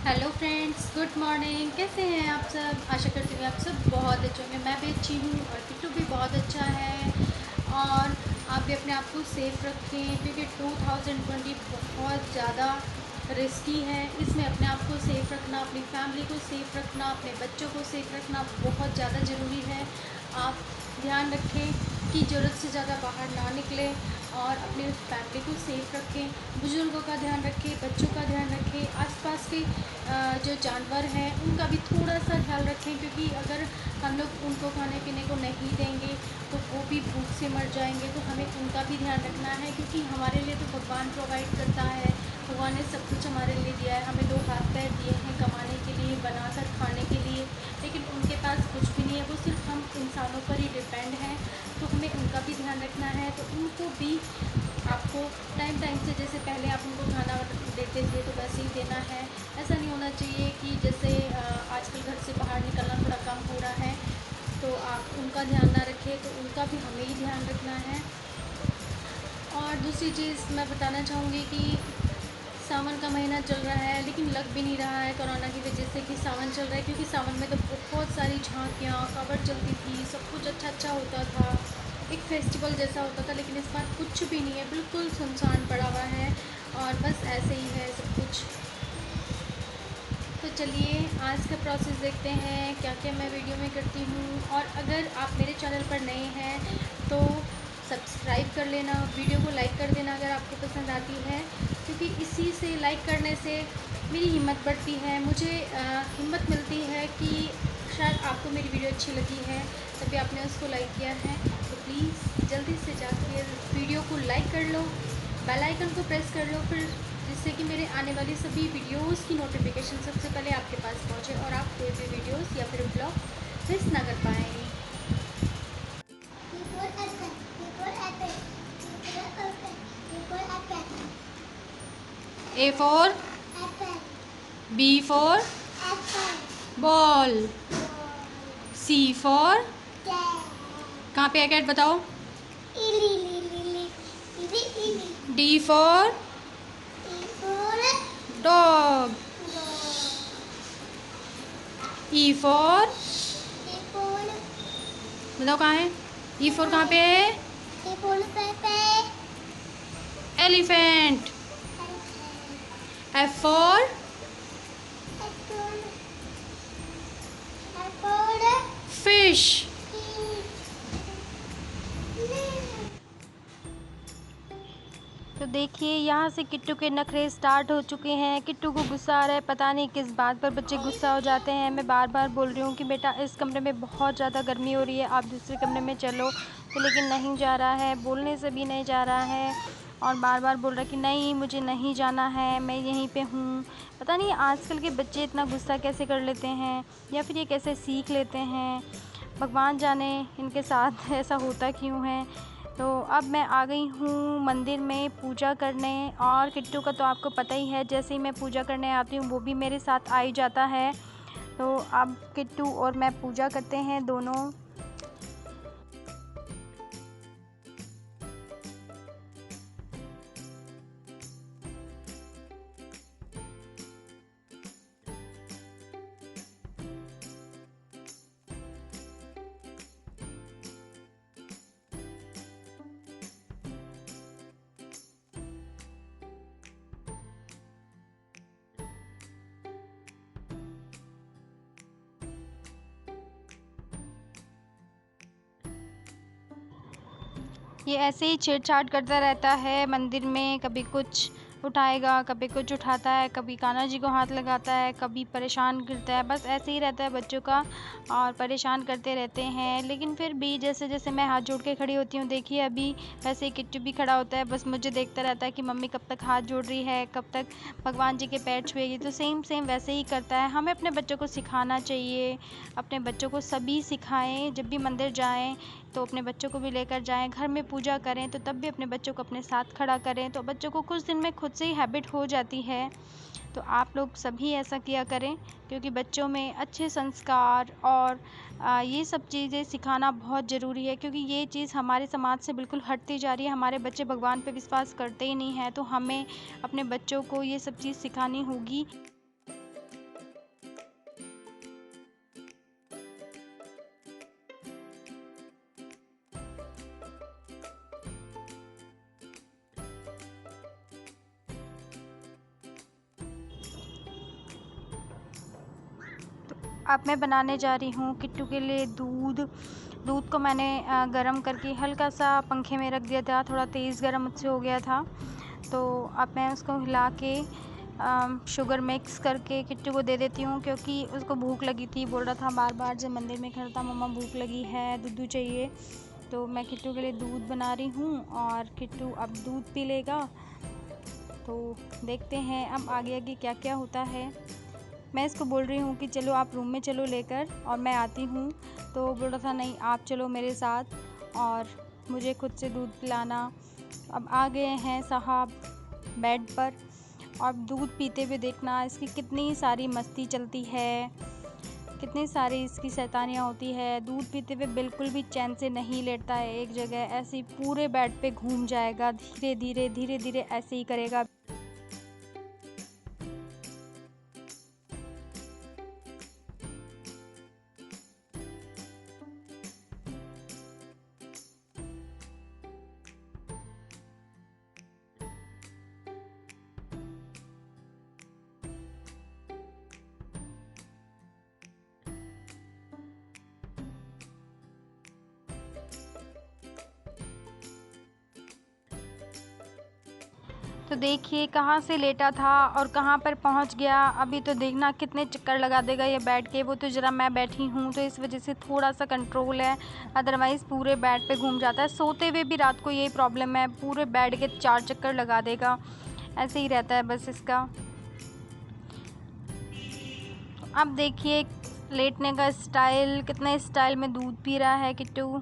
Hello friends, good morning. कैसे हैं आप सब? आशा करती हूँ आप सब बहुत अच्छे होंगे। मैं भी अच्छी हूँ और किट्टू भी बहुत अच्छा है। और आप भी अपने आप को सेफ रखें क्योंकि 2020 बहुत ज़्यादा रिस्की है। इसमें अपने आप को सेफ रखना, अपनी फैमिली को सेफ रखना, अपने बच्चों को सेफ रखना बहुत ज़्यादा ज़रूरी है। आप ध्यान रखें कि ज़रूरत से ज़्यादा बाहर ना निकलें और अपनी फैमिली को सेफ रखें। बुज़ुर्गों का ध्यान रखें, बच्चों का ध्यान रखें, आसपास के जो जानवर हैं उनका भी थोड़ा सा ख्याल रखें क्योंकि अगर हम लोग उनको खाने पीने को नहीं देंगे तो वो भी भूख से मर जाएंगे। तो हमें उनका भी ध्यान रखना है क्योंकि हमारे लिए तो भगवान प्रोवाइड करता है। भगवान ने सब कुछ हमारे लिए दिया है, हमें दो हाथ पैर दिए हैं कमाने के लिए, बनाकर खाने के लिए, लेकिन उनके पास कुछ भी नहीं है। वो सिर्फ हम इंसानों पर ही डिपेंड हैं। तो हमें उनका भी ध्यान रखना है। तो उनको भी आपको टाइम टाइम से, जैसे पहले आप उनको खाना देते थे तो वैसे ही देना है। ऐसा नहीं होना चाहिए कि जैसे आजकल घर से बाहर निकलना थोड़ा कम हो रहा है तो आप उनका ध्यान ना रखें, तो उनका भी हमें ही ध्यान रखना है। और दूसरी चीज़ मैं बताना चाहूँगी कि सावन का महीना चल रहा है लेकिन लग भी नहीं रहा है कोरोना की वजह से कि सावन चल रहा है, क्योंकि सावन में तो बहुत सारी झांकियाँ कावड़ चलती थी, सब कुछ अच्छा अच्छा होता था, एक फेस्टिवल जैसा होता था। लेकिन इस बार कुछ भी नहीं है, बिल्कुल सुनसान पड़ा हुआ है और बस ऐसे ही है सब कुछ। तो चलिए आज का प्रोसेस देखते हैं क्या क्या मैं वीडियो में करती हूँ। और अगर आप मेरे चैनल पर नए हैं तो सब्सक्राइब कर लेना, वीडियो को लाइक कर देना अगर आपको पसंद आती है, क्योंकि इसी से, लाइक करने से मेरी हिम्मत बढ़ती है, मुझे हिम्मत मिलती है कि शायद आपको मेरी वीडियो अच्छी लगी है तभी आपने उसको लाइक किया है। तो प्लीज़ जल्दी से जाके वीडियो को लाइक कर लो, बेल आइकन को प्रेस कर लो, फिर जिससे कि मेरे आने वाली सभी वीडियोस की नोटिफिकेशन सबसे पहले आपके पास पहुंचे और आप कोई भी वीडियोस या फिर ब्लॉग मिस ना कर पाएँ। A for B for ball, C for, कहाँ पे है कैट बताओ, D for dog, E for, बताओ कहाँ है, ई फॉर कहाँ पे है, एलिफेंट, एफ फॉर फिश। तो देखिए यहाँ से किट्टू के नखरे स्टार्ट हो चुके हैं। किट्टू को गुस्सा आ रहा है, पता नहीं किस बात पर बच्चे गुस्सा हो जाते हैं। मैं बार बार बोल रही हूँ कि बेटा इस कमरे में बहुत ज़्यादा गर्मी हो रही है, आप दूसरे कमरे में चलो, तो लेकिन नहीं जा रहा है, बोलने से भी नहीं जा रहा है और बार बार बोल रहा है कि नहीं मुझे नहीं जाना है, मैं यहीं पे हूँ। पता नहीं आजकल के बच्चे इतना गुस्सा कैसे कर लेते हैं या फिर ये कैसे सीख लेते हैं, भगवान जाने इनके साथ ऐसा होता क्यों है। तो अब मैं आ गई हूँ मंदिर में पूजा करने, और किट्टू का तो आपको पता ही है, जैसे ही मैं पूजा करने आती हूँ वो भी मेरे साथ आ ही जाता है। तो अब किट्टू और मैं पूजा करते हैं दोनों। ये ऐसे ही छेड़छाड़ करता रहता है मंदिर में, कभी कुछ उठाएगा, कभी कुछ उठाता है, कभी कान्हा जी को हाथ लगाता है, कभी परेशान करता है, बस ऐसे ही रहता है बच्चों का और परेशान करते रहते हैं। लेकिन फिर भी जैसे जैसे मैं हाथ जोड़ के खड़ी होती हूँ, देखिए अभी वैसे ही किट्टू भी खड़ा होता है, बस मुझे देखता रहता है कि मम्मी कब तक हाथ जोड़ रही है, कब तक भगवान जी के पैर छुएगी। तो सेम सेम वैसे ही करता है। हमें अपने बच्चों को सिखाना चाहिए, अपने बच्चों को सभी सिखाएं, जब भी मंदिर जाएं तो अपने बच्चों को भी लेकर जाएं, घर में पूजा करें तो तब भी अपने बच्चों को अपने साथ खड़ा करें, तो बच्चों को कुछ दिन में खुद से ही हैबिट हो जाती है। तो आप लोग सभी ऐसा किया करें क्योंकि बच्चों में अच्छे संस्कार और ये सब चीज़ें सिखाना बहुत ज़रूरी है, क्योंकि ये चीज़ हमारे समाज से बिल्कुल हटती जा रही है। हमारे बच्चे भगवान पे विश्वास करते ही नहीं हैं, तो हमें अपने बच्चों को ये सब चीज़ सिखानी होगी। अब मैं बनाने जा रही हूँ किट्टू के लिए दूध। दूध को मैंने गरम करके हल्का सा पंखे में रख दिया था, थोड़ा तेज़ गरम मुझसे हो गया था। तो अब मैं उसको हिला के शुगर मिक्स करके किट्टू को दे देती हूँ, क्योंकि उसको भूख लगी थी। बोल रहा था बार बार जब मंदिर में खड़ा था, मम्मा भूख लगी है, दूध चाहिए। तो मैं किट्टू के लिए दूध बना रही हूँ और किट्टू अब दूध पी लेगा। तो देखते हैं अब आगे आगे क्या क्या होता है। मैं इसको बोल रही हूँ कि चलो आप रूम में चलो लेकर और मैं आती हूँ। तो बोल रहा था नहीं आप चलो मेरे साथ और मुझे खुद से दूध पिलाना। अब आ गए हैं साहब बेड पर और दूध पीते हुए देखना इसकी कितनी सारी मस्ती चलती है, कितनी सारी इसकी शैतानियाँ होती है। दूध पीते हुए बिल्कुल भी चैन से नहीं लेटता है एक जगह, ऐसे ही पूरे बेड पे घूम जाएगा, धीरे धीरे धीरे धीरे ऐसे ही करेगा। तो देखिए कहाँ से लेटा था और कहाँ पर पहुँच गया। अभी तो देखना कितने चक्कर लगा देगा ये बैठ के। वो तो ज़रा मैं बैठी हूँ तो इस वजह से थोड़ा सा कंट्रोल है, अदरवाइज़ पूरे बेड पे घूम जाता है। सोते हुए भी रात को यही प्रॉब्लम है, पूरे बेड के 4 चक्कर लगा देगा, ऐसे ही रहता है बस इसका। अब देखिए लेटने का स्टाइल, कितने स्टाइल में दूध पी रहा है किट्टू।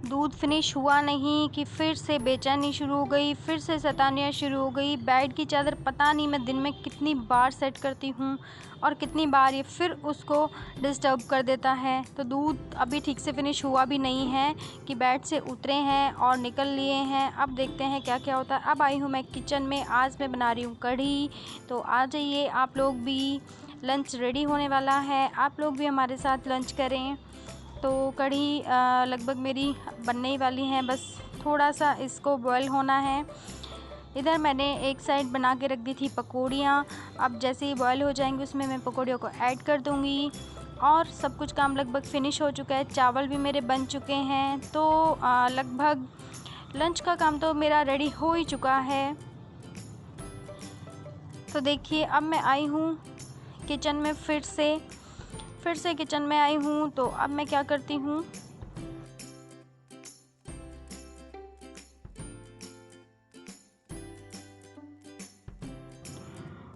दूध फिनिश हुआ नहीं कि फिर से बेचैनी शुरू हो गई, फिर से शैतानियाँ शुरू हो गई। बेड की चादर पता नहीं मैं दिन में कितनी बार सेट करती हूँ और कितनी बार ये फिर उसको डिस्टर्ब कर देता है। तो दूध अभी ठीक से फिनिश हुआ भी नहीं है कि बेड से उतरे हैं और निकल लिए हैं। अब देखते हैं क्या क्या होता है। अब आई हूँ मैं किचन में, आज मैं बना रही हूँ कढ़ी। तो आ जाइए आप लोग भी, लंच रेडी होने वाला है, आप लोग भी हमारे साथ लंच करें। तो कढ़ी लगभग मेरी बनने ही वाली है, बस थोड़ा सा इसको बॉयल होना है। इधर मैंने एक साइड बना के रख दी थी पकौड़ियाँ। अब जैसे ही बॉयल हो जाएंगी उसमें मैं पकौड़ियों को ऐड कर दूँगी और सब कुछ काम लगभग फ़िनिश हो चुका है। चावल भी मेरे बन चुके हैं। तो लगभग लंच का काम तो मेरा रेडी हो ही चुका है। तो देखिए अब मैं आई हूँ किचन में, फिर से किचन में आई हूँ। तो अब मैं क्या करती हूँ,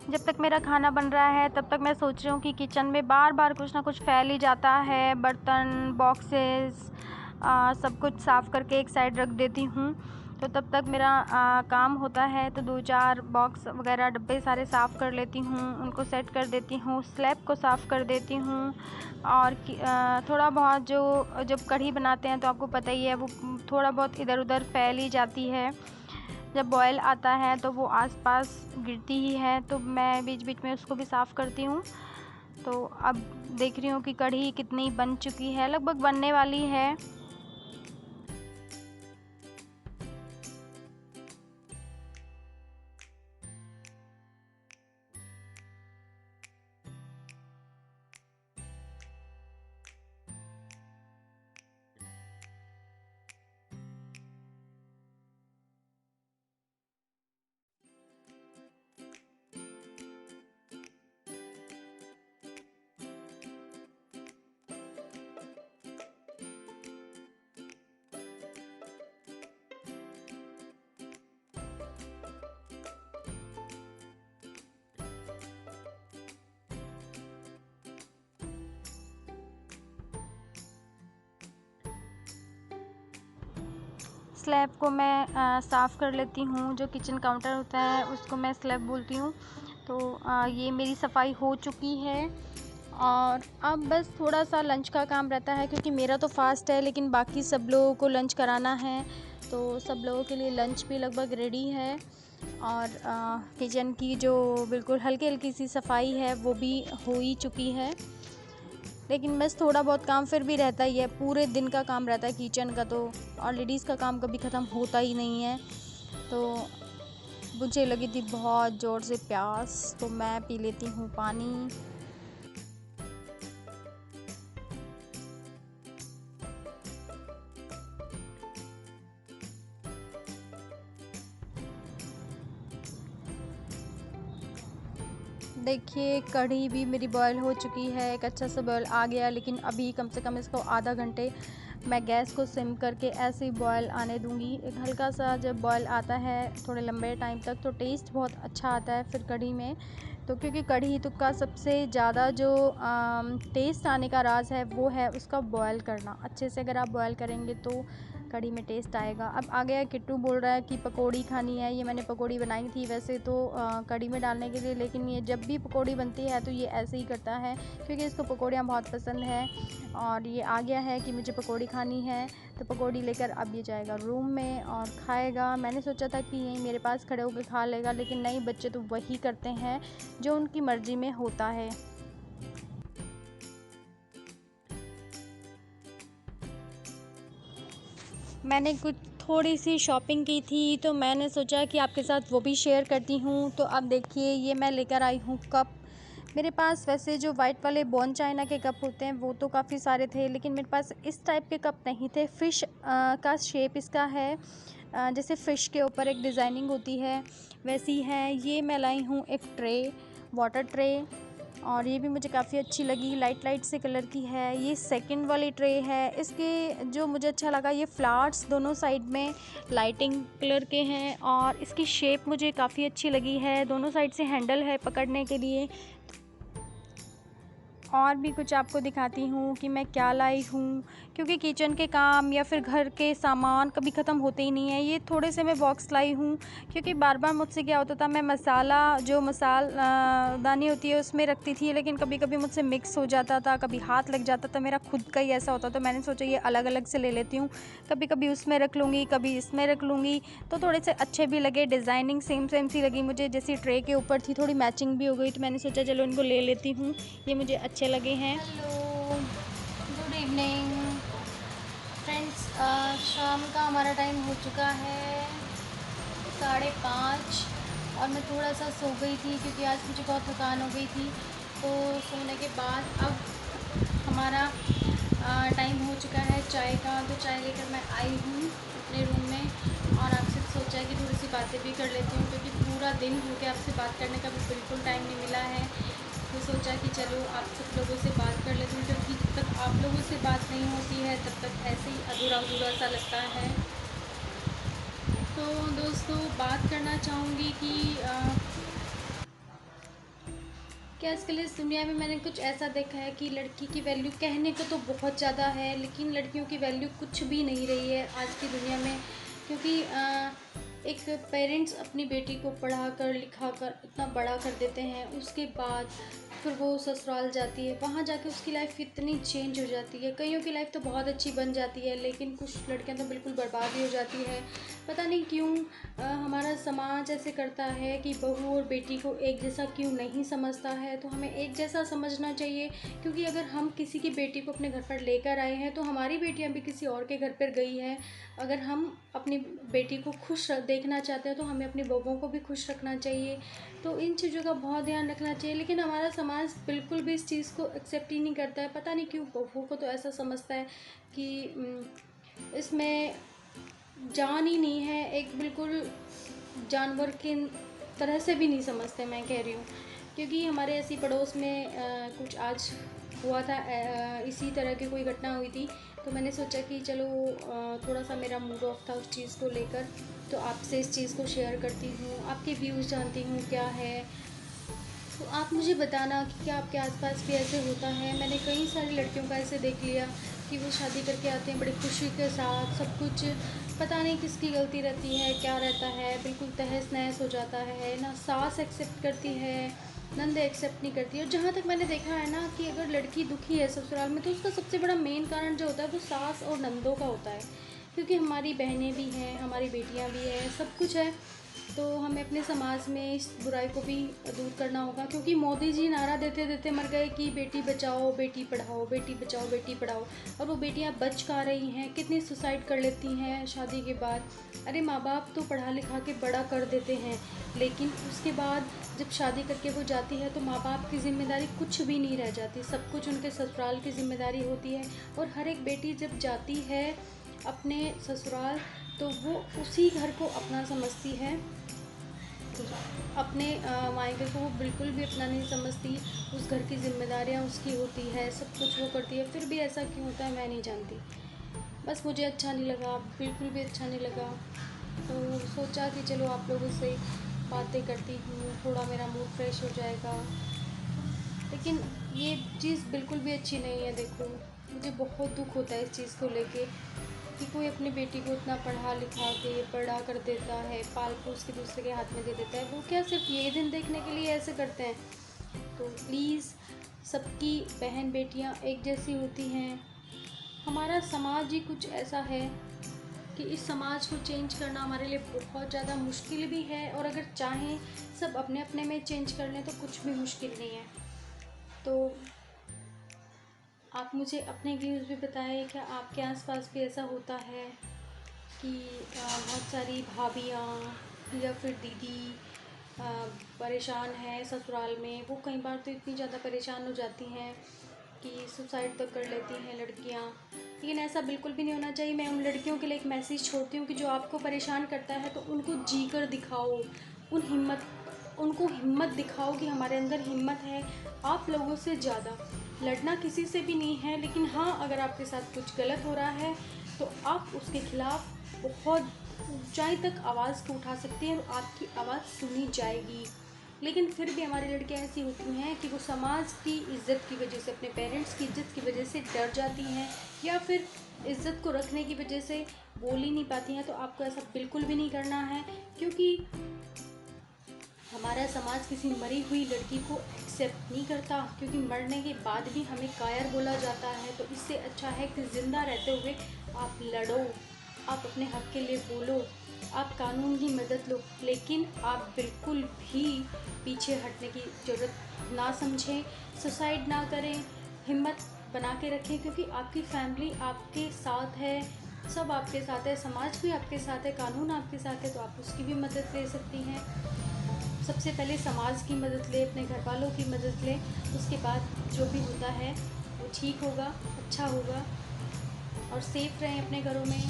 जब तक मेरा खाना बन रहा है तब तक मैं सोच रही हूँ कि किचन में बार बार कुछ ना कुछ फैल ही जाता है। बर्तन, बॉक्सेस, सब कुछ साफ़ करके एक साइड रख देती हूँ। तो तब तक मेरा काम होता है। तो 2-4 बॉक्स वगैरह डब्बे सारे साफ़ कर लेती हूँ, उनको सेट कर देती हूँ, स्लैब को साफ़ कर देती हूँ। और थोड़ा बहुत जो जब कढ़ी बनाते हैं तो आपको पता ही है वो थोड़ा बहुत इधर उधर फैल ही जाती है। जब बॉयल आता है तो वो आसपास गिरती ही है, तो मैं बीच बीच में उसको भी साफ़ करती हूँ। तो अब देख रही हूँ कि कढ़ी कितनी बन चुकी है, लगभग बनने वाली है। स्लैब को मैं साफ़ कर लेती हूँ। जो किचन काउंटर होता है उसको मैं स्लैब बोलती हूँ। तो ये मेरी सफाई हो चुकी है और अब बस थोड़ा सा लंच का काम रहता है, क्योंकि मेरा तो फास्ट है लेकिन बाकी सब लोगों को लंच कराना है। तो सब लोगों के लिए लंच भी लगभग रेडी है और किचन की जो बिल्कुल हल्की हल्की सी सफाई है वो भी हो ही चुकी है। लेकिन बस थोड़ा बहुत काम फिर भी रहता ही है, पूरे दिन का काम रहता है किचन का तो, और लेडीज़ का काम कभी ख़त्म होता ही नहीं है। तो मुझे लगी थी बहुत ज़ोर से प्यास, तो मैं पी लेती हूँ पानी। देखिए कढ़ी भी मेरी बॉयल हो चुकी है, एक अच्छा सा बॉयल आ गया, लेकिन अभी कम से कम इसको आधा घंटे मैं गैस को सिम करके ऐसे ही बॉयल आने दूंगी। एक हल्का सा जब बॉयल आता है थोड़े लंबे टाइम तक तो टेस्ट बहुत अच्छा आता है फिर कढ़ी में। तो क्योंकि कढ़ी तो का सबसे ज़्यादा जो टेस्ट आने का राज है वो है उसका बॉयल करना। अच्छे से अगर आप बॉयल करेंगे तो कढ़ी में टेस्ट आएगा। अब आ गया किट्टू बोल रहा है कि पकौड़ी खानी है। ये मैंने पकौड़ी बनाई थी वैसे तो कढ़ी में डालने के लिए, लेकिन ये जब भी पकौड़ी बनती है तो ये ऐसे ही करता है क्योंकि इसको पकौड़ियाँ बहुत पसंद है। और ये आ गया है कि मुझे पकौड़ी खानी है, तो पकौड़ी लेकर अब ये जाएगा रूम में और खाएगा। मैंने सोचा था कि यहीं मेरे पास खड़े होकर खा लेगा, लेकिन नहीं, बच्चे तो वही करते हैं जो उनकी मर्ज़ी में होता है। मैंने कुछ थोड़ी सी शॉपिंग की थी तो मैंने सोचा कि आपके साथ वो भी शेयर करती हूँ। तो अब देखिए ये मैं लेकर आई हूँ कप। मेरे पास वैसे जो वाइट वाले बॉन चाइना के कप होते हैं वो तो काफ़ी सारे थे, लेकिन मेरे पास इस टाइप के कप नहीं थे। फ़िश का शेप इसका है, जैसे फ़िश के ऊपर एक डिज़ाइनिंग होती है वैसी है। ये मैं लाई हूँ एक ट्रे, वाटर ट्रे, और ये भी मुझे काफ़ी अच्छी लगी, लाइट लाइट से कलर की है। ये सेकंड वाली ट्रे है। इसके जो मुझे अच्छा लगा, ये फ्लावर्स दोनों साइड में लाइटिंग कलर के हैं और इसकी शेप मुझे काफ़ी अच्छी लगी है। दोनों साइड से हैंडल है पकड़ने के लिए। और भी कुछ आपको दिखाती हूँ कि मैं क्या लाई हूँ, क्योंकि किचन के काम या फिर घर के सामान कभी ख़त्म होते ही नहीं है। ये थोड़े से मैं बॉक्स लाई हूँ क्योंकि बार बार मुझसे क्या होता था, मैं मसाला जो दानी होती है उसमें रखती थी, लेकिन कभी कभी मुझसे मिक्स हो जाता था, कभी हाथ लग जाता था, मेरा खुद का ही ऐसा होता। तो मैंने सोचा ये अलग अलग से ले लेती हूँ, कभी कभी उसमें रख लूँगी, कभी इसमें रख लूँगी, तो थोड़े से अच्छे भी लगे। डिज़ाइनिंग सेम सेम सी लगी मुझे, जैसी ट्रे के ऊपर थी थोड़ी मैचिंग भी हो गई, तो मैंने सोचा चलो इनको ले लेती हूँ, ये मुझे अच्छे लगे हैं। Hello, good evening friends. शाम का हमारा टाइम हो चुका है 5:30 और मैं थोड़ा सा सो गई थी क्योंकि आज मुझे बहुत थकान हो गई थी। तो सोने के बाद अब हमारा टाइम हो चुका है चाय का, तो चाय लेकर मैं आई हूँ अपने रूम में और आपसे सोचा है कि थोड़ी सी बातें भी कर लेती हूँ, क्योंकि पूरा दिन हो गया आपसे बात करने का भी बिल्कुल टाइम नहीं मिला है। तो सोचा कि चलो आप सब लोगों से बात कर लेती हूँ, क्योंकि जब तक आप लोगों से बात नहीं होती है तब तक ऐसे ही अधूरा अधूरा सा लगता है। तो दोस्तों बात करना चाहूँगी कि क्या आजकल इस दुनिया में मैंने कुछ ऐसा देखा है कि लड़की की वैल्यू कहने को तो बहुत ज़्यादा है, लेकिन लड़कियों की वैल्यू कुछ भी नहीं रही है आज की दुनिया में। क्योंकि एक पेरेंट्स अपनी बेटी को पढ़ा कर लिखा कर इतना बड़ा कर देते हैं, उसके बाद फिर वो ससुराल जाती है, वहाँ जाके उसकी लाइफ इतनी चेंज हो जाती है। कईयों की लाइफ तो बहुत अच्छी बन जाती है, लेकिन कुछ लड़कियां तो बिल्कुल बर्बाद ही हो जाती है। पता नहीं क्यों हमारा समाज ऐसे करता है कि बहू और बेटी को एक जैसा क्यों नहीं समझता है। तो हमें एक जैसा समझना चाहिए, क्योंकि अगर हम किसी की बेटी को अपने घर पर लेकर आए हैं तो हमारी बेटियां भी किसी और के घर पर गई हैं। अगर हम अपनी बेटी को खुश देखना चाहते हैं तो हमें अपनी बहुओं को भी खुश रखना चाहिए। तो इन चीज़ों का बहुत ध्यान रखना चाहिए, लेकिन हमारा समाज बिल्कुल भी इस चीज़ को एक्सेप्ट ही नहीं करता है। पता नहीं क्यों बहुओं को तो ऐसा समझता है कि इसमें जान ही नहीं है, एक बिल्कुल जानवर के तरह से भी नहीं समझते, मैं कह रही हूँ। क्योंकि हमारे ऐसी पड़ोस में कुछ आज हुआ था, इसी तरह की कोई घटना हुई थी। तो मैंने सोचा कि चलो थोड़ा सा मेरा मूड ऑफ था उस चीज़ को लेकर, तो आपसे इस चीज़ को शेयर करती हूँ, आपके व्यूज़ जानती हूँ क्या है। तो आप मुझे बताना कि क्या आपके आसपास भी ऐसे होता है। मैंने कई सारी लड़कियों का ऐसे देख लिया कि वो शादी करके आते हैं बड़ी खुशी के साथ सब कुछ, पता नहीं किसकी गलती रहती है, क्या रहता है, बिल्कुल तहस नहस हो जाता है ना। सास एक्सेप्ट करती है, नंद एक्सेप्ट नहीं करती है। और जहाँ तक मैंने देखा है ना कि अगर लड़की दुखी है ससुराल में, तो उसका सबसे बड़ा मेन कारण जो होता है वो सास और नंदों का होता है। क्योंकि हमारी बहनें भी हैं, हमारी बेटियाँ भी हैं, सब कुछ है। तो हमें अपने समाज में इस बुराई को भी दूर करना होगा। क्योंकि मोदी जी नारा देते देते मर गए कि बेटी बचाओ बेटी पढ़ाओ, बेटी बचाओ बेटी पढ़ाओ। और वो बेटियां बच का रही हैं, कितनी सुसाइड कर लेती हैं शादी के बाद। अरे माँ बाप तो पढ़ा लिखा के बड़ा कर देते हैं, लेकिन उसके बाद जब शादी करके वो जाती है तो माँ बाप की ज़िम्मेदारी कुछ भी नहीं रह जाती, सब कुछ उनके ससुराल की ज़िम्मेदारी होती है। और हर एक बेटी जब जाती है अपने ससुराल, तो वो उसी घर को अपना समझती है, अपने मायके को वो बिल्कुल भी अपना नहीं समझती। उस घर की जिम्मेदारियाँ उसकी होती है, सब कुछ वो करती है। फिर भी ऐसा क्यों होता है मैं नहीं जानती। बस मुझे अच्छा नहीं लगा, बिल्कुल भी अच्छा नहीं लगा। तो सोचा कि चलो आप लोगों से बातें करती हूँ, थोड़ा मेरा मूड फ्रेश हो जाएगा। लेकिन ये चीज़ बिल्कुल भी अच्छी नहीं है। देखो, मुझे बहुत दुख होता है इस चीज़ को लेके कि कोई अपनी बेटी को इतना पढ़ा लिखा के बड़ा कर देता है, पाल पोस के दूसरे के हाथ में दे देता है। वो क्या सिर्फ ये दिन देखने के लिए ऐसे करते हैं? तो प्लीज़, सबकी बहन बेटियां एक जैसी होती हैं। हमारा समाज ही कुछ ऐसा है कि इस समाज को चेंज करना हमारे लिए बहुत ज़्यादा मुश्किल भी है। और अगर चाहें सब अपने अपने में चेंज कर लें तो कुछ भी मुश्किल नहीं है। तो आप मुझे अपने व्यूज़ भी बताएं, क्या आपके आसपास भी ऐसा होता है कि बहुत सारी भाभियाँ या फिर दीदी अ, परेशान है ससुराल में। वो कई बार तो इतनी ज़्यादा परेशान हो जाती हैं कि सुसाइड तक कर लेती हैं लड़कियाँ। लेकिन ऐसा बिल्कुल भी नहीं होना चाहिए। मैं उन लड़कियों के लिए एक मैसेज छोड़ती हूँ कि जो आपको परेशान करता है तो उनको जी कर दिखाओ, उनको हिम्मत दिखाओ कि हमारे अंदर हिम्मत है आप लोगों से ज़्यादा। लड़ना किसी से भी नहीं है, लेकिन हाँ, अगर आपके साथ कुछ गलत हो रहा है तो आप उसके खिलाफ़ बहुत ऊंचाई तक आवाज़ को उठा सकती हैं और आपकी आवाज़ सुनी जाएगी। लेकिन फिर भी हमारी लड़कियां ऐसी होती हैं कि वो समाज की इज़्ज़त की वजह से, अपने पेरेंट्स की इज़्ज़त की वजह से डर जाती हैं, या फिर इज़्ज़त को रखने की वजह से बोल ही नहीं पाती हैं। तो आपको ऐसा बिल्कुल भी नहीं करना है, क्योंकि हमारा समाज किसी मरी हुई लड़की को एक्सेप्ट नहीं करता। क्योंकि मरने के बाद भी हमें कायर बोला जाता है। तो इससे अच्छा है कि ज़िंदा रहते हुए आप लड़ो, आप अपने हक के लिए बोलो, आप कानून की मदद लो। लेकिन आप बिल्कुल भी पीछे हटने की ज़रूरत ना समझें, सुसाइड ना करें, हिम्मत बना के रखें। क्योंकि आपकी फैमिली आपके साथ है, सब आपके साथ है, समाज भी आपके साथ है, कानून आपके साथ है। तो आप उसकी भी मदद ले सकती हैं। सबसे पहले समाज की मदद लें, अपने घर वालों की मदद लें, उसके बाद जो भी होता है वो ठीक होगा, अच्छा होगा। और सेफ़ रहें अपने घरों में,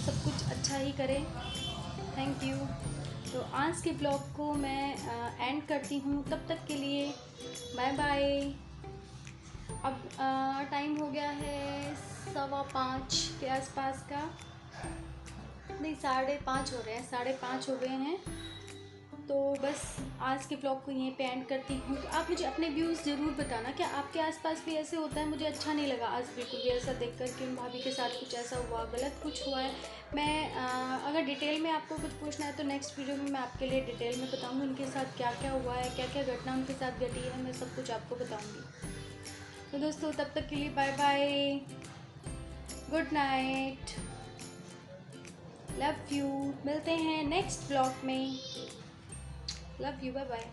सब कुछ अच्छा ही करें। Thank you. तो आज के ब्लॉग को मैं एंड करती हूँ। तब तक के लिए बाय बाय। अब टाइम हो गया है 5:15 के आसपास का, नहीं 5:30 हो रहे हैं, 5:30 हो गए हैं। तो बस आज के ब्लॉग को यहीं पे एंड करती हूँ। तो आप मुझे अपने व्यूज़ ज़रूर बताना, क्या आपके आसपास भी ऐसे होता है? मुझे अच्छा नहीं लगा आज बिल्कुल भी ऐसा देखकर कि उन भाभी के साथ कुछ ऐसा हुआ, गलत कुछ हुआ है। मैं अगर डिटेल में आपको कुछ पूछना है तो नेक्स्ट वीडियो में मैं आपके लिए डिटेल में बताऊँगी उनके साथ क्या क्या हुआ है, क्या क्या घटना उनके साथ घटी है, मैं सब कुछ आपको बताऊँगी। तो दोस्तों, तब तक के लिए bye bye, good night, love you. मिलते हैं नेक्स्ट ब्लॉग में। Love you, bye bye.